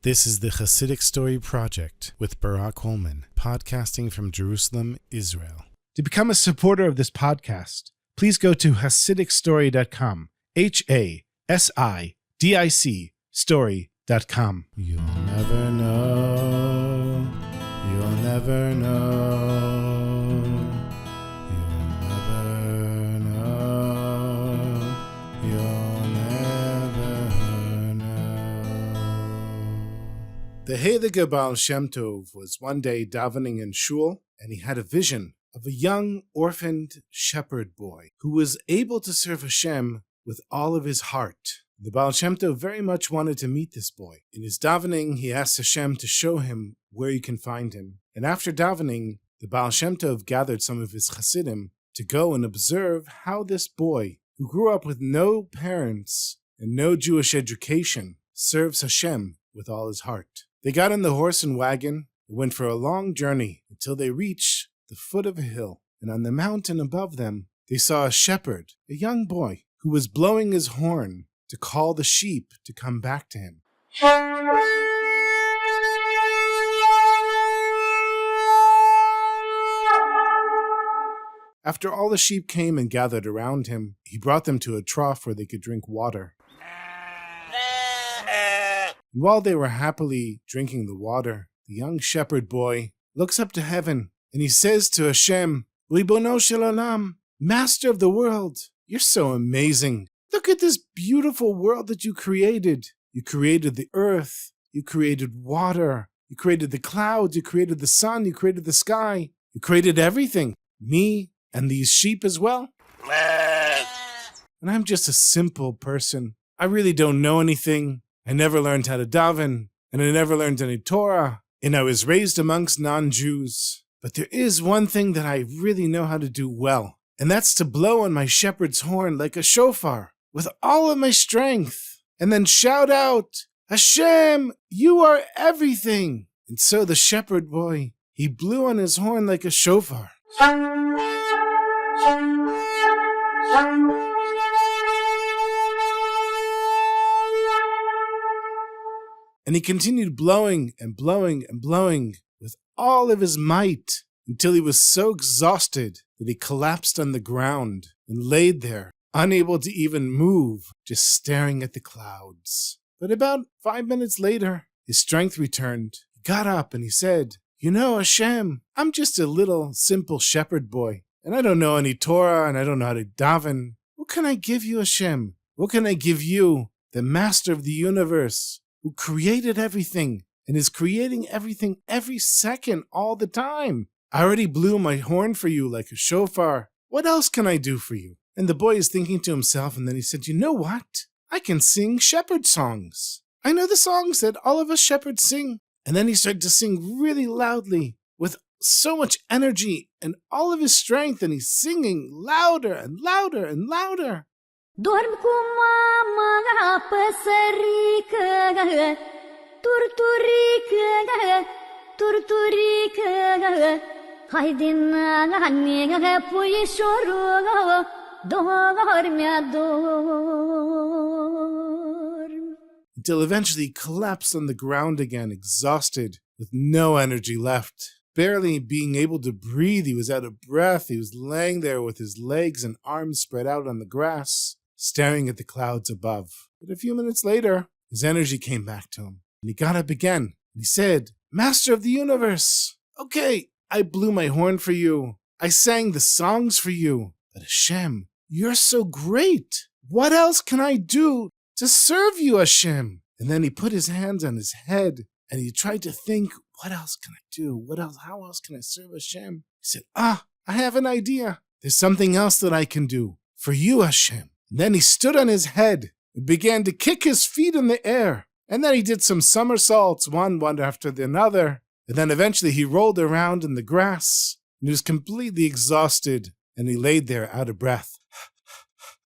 This is the Chassidic Story Project with Barak Hullman, podcasting from Jerusalem, Israel. To become a supporter of this podcast, please go to HassidicStory.com, HASIDIC story.com. You'll never know, you'll never know, you'll never know, you'll never know. The Heilige Baal Shem Tov was one day davening in shul, and he had a vision of a young orphaned shepherd boy who was able to serve Hashem with all of his heart. The Baal Shem Tov very much wanted to meet this boy. In his davening, he asked Hashem to show him where you can find him. And after davening, the Baal Shem Tov gathered some of his Chassidim to go and observe how this boy, who grew up with no parents and no Jewish education, serves Hashem with all his heart. They got on the horse and wagon and went for a long journey until they reached the foot of a hill. And on the mountain above them, they saw a shepherd, a young boy, who was blowing his horn to call the sheep to come back to him. After all the sheep came and gathered around him, he brought them to a trough where they could drink water. And while they were happily drinking the water, the young shepherd boy looks up to heaven and he says to Hashem, Ribono shel olam, Master of the world, you're so amazing. Look at this beautiful world that you created. You created the earth. You created water. You created the clouds. You created the sun. You created the sky. You created everything. Me and these sheep as well. And I'm just a simple person. I really don't know anything. I never learned how to daven. And I never learned any Torah. And I was raised amongst non-Jews. But there is one thing that I really know how to do well. And that's to blow on my shepherd's horn like a shofar, with all of my strength, and then shout out, Hashem, you are everything. And so the shepherd boy, he blew on his horn like a shofar. And he continued blowing and blowing and blowing with all of his might until he was so exhausted that he collapsed on the ground and laid there, unable to even move, just staring at the clouds. But about 5 minutes later, his strength returned. He got up and he said, You know, Hashem, I'm just a little simple shepherd boy, and I don't know any Torah, and I don't know how to daven. What can I give you, Hashem? What can I give you, the master of the universe, who created everything and is creating everything every second, all the time? I already blew my horn for you like a shofar. What else can I do for you? And the boy is thinking to himself, and then he said, You know what? I can sing shepherd songs. I know the songs that all of us shepherds sing. And then he started to sing really loudly with so much energy and all of his strength, and he's singing louder and louder and louder. Dorm cu mama păsărică, turturică, turturică, hai din anică puișorul, dormea dorm. Until eventually he collapsed on the ground again, exhausted, with no energy left. Barely being able to breathe, he was out of breath. He was laying there with his legs and arms spread out on the grass, staring at the clouds above. But a few minutes later, his energy came back to him, and he got up again. And he said, Master of the universe, okay, I blew my horn for you. I sang the songs for you. But Hashem, you're so great. What else can I do to serve you, Hashem? And then he put his hands on his head, and he tried to think, what else can I do? What else? How else can I serve Hashem? He said, I have an idea. There's something else that I can do for you, Hashem. And then he stood on his head and began to kick his feet in the air. And then he did some somersaults, one after the other. And then eventually he rolled around in the grass, and he was completely exhausted, and he laid there out of breath,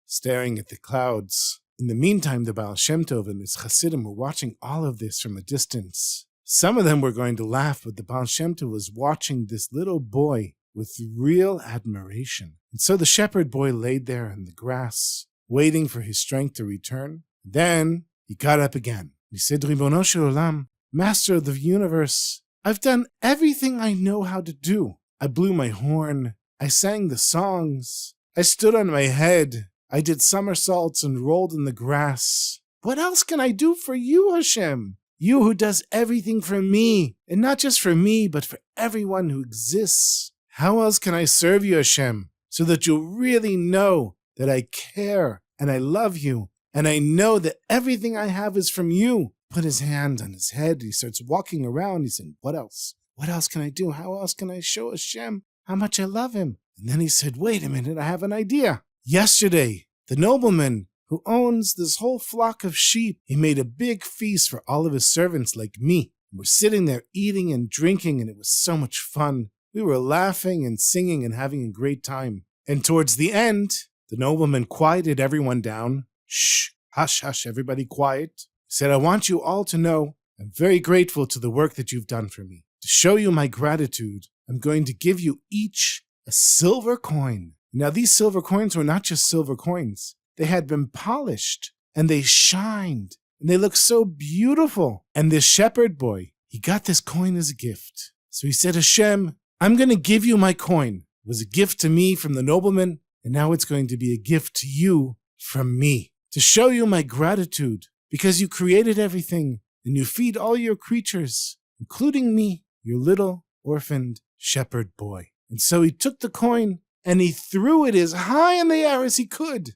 staring at the clouds. In the meantime, the Baal Shem Tov and his Chassidim were watching all of this from a distance. Some of them were going to laugh, but the Baal Shem Tov was watching this little boy with real admiration. And so the shepherd boy laid there in the grass, waiting for his strength to return. Then he got up again. He said, Ribono shel olam, Master of the universe, I've done everything I know how to do. I blew my horn. I sang the songs. I stood on my head. I did somersaults and rolled in the grass. What else can I do for you, Hashem? You who does everything for me, and not just for me, but for everyone who exists. How else can I serve you, Hashem, so that you'll really know that I care and I love you, and I know that everything I have is from you? Put his hand on his head. He starts walking around. He said, what else? What else can I do? How else can I show Hashem how much I love him? And then he said, wait a minute, I have an idea. Yesterday, the nobleman who owns this whole flock of sheep, he made a big feast for all of his servants like me. We're sitting there eating and drinking, and it was so much fun. We were laughing and singing and having a great time. And towards the end, the nobleman quieted everyone down. Shh, hush, hush, everybody quiet. He said, I want you all to know I'm very grateful to the work that you've done for me. To show you my gratitude, I'm going to give you each a silver coin. Now, these silver coins were not just silver coins. They had been polished, and they shined, and they looked so beautiful. And this shepherd boy, he got this coin as a gift. So he said, Hashem, I'm going to give you my coin. It was a gift to me from the nobleman, and now it's going to be a gift to you from me, to show you my gratitude, because you created everything, and you feed all your creatures, including me, your little orphaned shepherd boy. And so he took the coin, and he threw it as high in the air as he could.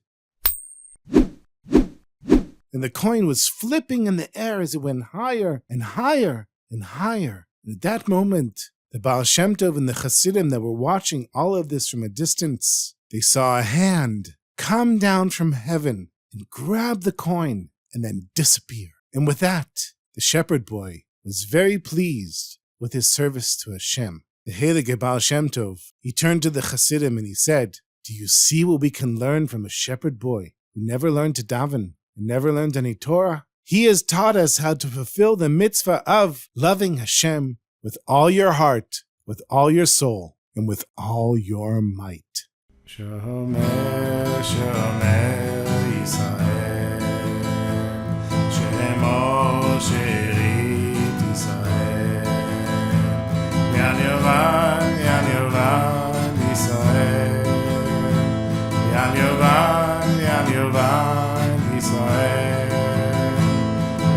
And the coin was flipping in the air as it went higher and higher and higher. And at that moment, the Baal Shem Tov and the Chassidim that were watching all of this from a distance, they saw a hand come down from heaven and grab the coin and then disappear. And with that, the shepherd boy was very pleased with his service to Hashem. The Heilige Baal Shem Tov, he turned to the Chassidim and he said, do you see what we can learn from a shepherd boy who never learned to daven and never learned any Torah? He has taught us how to fulfill the mitzvah of loving Hashem with all your heart, with all your soul, and with all your might. Shomer, Shomer Yisrael, Shemo Sherit Yisrael, Yan Yovan, Yan Yovan Yisrael, Yan Yovan, Yan Yovan Yisrael,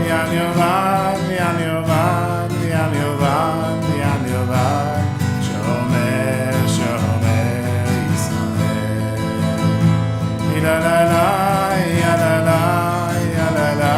Yan Yovan, Yan Yovan, Yan Yovan, Yan Yovan, Shomer, Shomer Yisrael, La la la, ya la la, ya la la,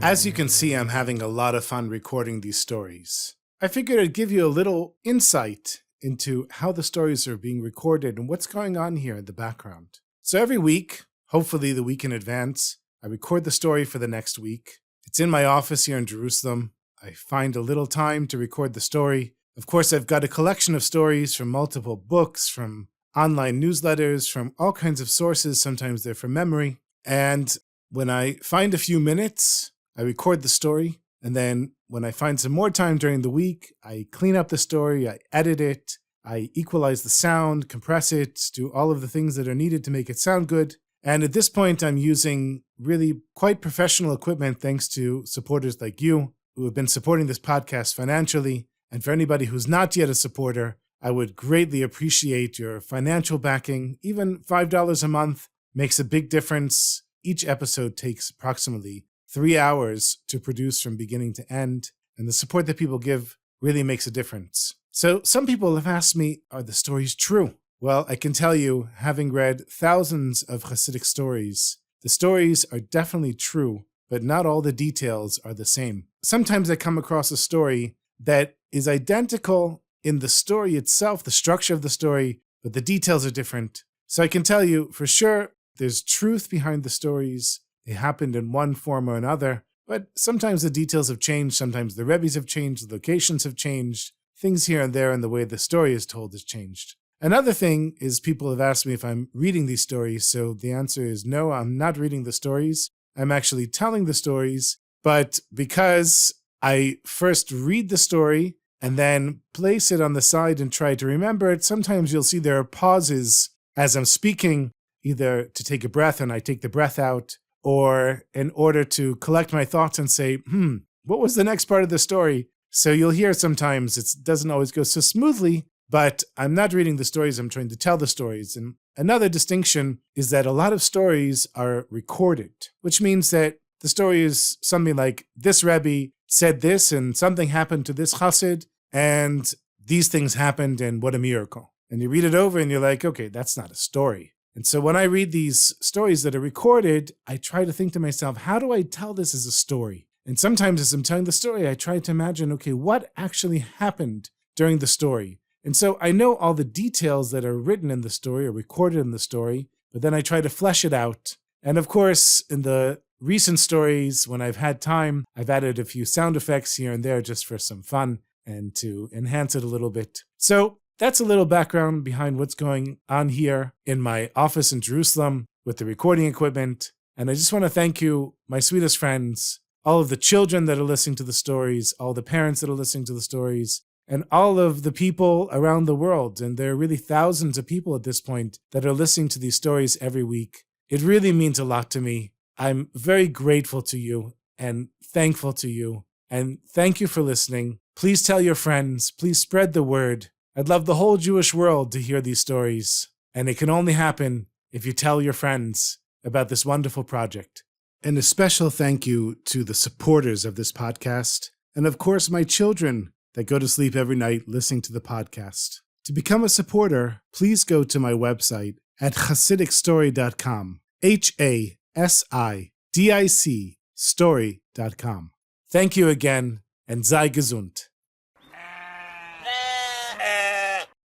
As you can see, I'm having a lot of fun recording these stories. I figured I'd give you a little insight into how the stories are being recorded and what's going on here in the background. So every week, hopefully the week in advance, I record the story for the next week. It's in my office here in Jerusalem. I find a little time to record the story. Of course, I've got a collection of stories from multiple books, from online newsletters, from all kinds of sources. Sometimes they're from memory. And when I find a few minutes, I record the story. And then when I find some more time during the week, I clean up the story, I edit it, I equalize the sound, compress it, do all of the things that are needed to make it sound good. And at this point, I'm using really quite professional equipment thanks to supporters like you who have been supporting this podcast financially. And for anybody who's not yet a supporter, I would greatly appreciate your financial backing. Even $5 a month makes a big difference. Each episode takes approximately 3 hours to produce from beginning to end, and the support that people give really makes a difference. So some people have asked me, are the stories true? Well, I can tell you, having read thousands of Chassidic stories, the stories are definitely true, but not all the details are the same. Sometimes I come across a story that is identical in the story itself, the structure of the story, but the details are different. So I can tell you for sure there's truth behind the stories. They happened in one form or another, but sometimes the details have changed, sometimes the rebbes have changed, the locations have changed, things here and there and the way the story is told has changed. Another thing is people have asked me if I'm reading these stories, so the answer is no, I'm not reading the stories. I'm actually telling the stories, but because I first read the story and then place it on the side and try to remember it, sometimes you'll see there are pauses as I'm speaking, either to take a breath and I take the breath out, or in order to collect my thoughts and say, what was the next part of the story? So you'll hear sometimes it doesn't always go so smoothly, but I'm not reading the stories, I'm trying to tell the stories. And another distinction is that a lot of stories are recorded, which means that the story is something like, this Rebbe said this and something happened to this Chassid and these things happened and what a miracle. And you read it over and you're like, okay, that's not a story. And so when I read these stories that are recorded, I try to think to myself, how do I tell this as a story? And sometimes as I'm telling the story, I try to imagine, okay, what actually happened during the story? And so I know all the details that are written in the story or recorded in the story, but then I try to flesh it out. And of course, in the recent stories, when I've had time, I've added a few sound effects here and there just for some fun and to enhance it a little bit. So that's a little background behind what's going on here in my office in Jerusalem with the recording equipment. And I just want to thank you, my sweetest friends, all of the children that are listening to the stories, all the parents that are listening to the stories, and all of the people around the world. And there are really thousands of people at this point that are listening to these stories every week. It really means a lot to me. I'm very grateful to you and thankful to you. And thank you for listening. Please tell your friends. Please spread the word. I'd love the whole Jewish world to hear these stories. And it can only happen if you tell your friends about this wonderful project. And a special thank you to the supporters of this podcast. And of course, my children that go to sleep every night listening to the podcast. To become a supporter, please go to my website at ChassidicStory.com. HASIDIC story.com. Thank you again, and sei gesund.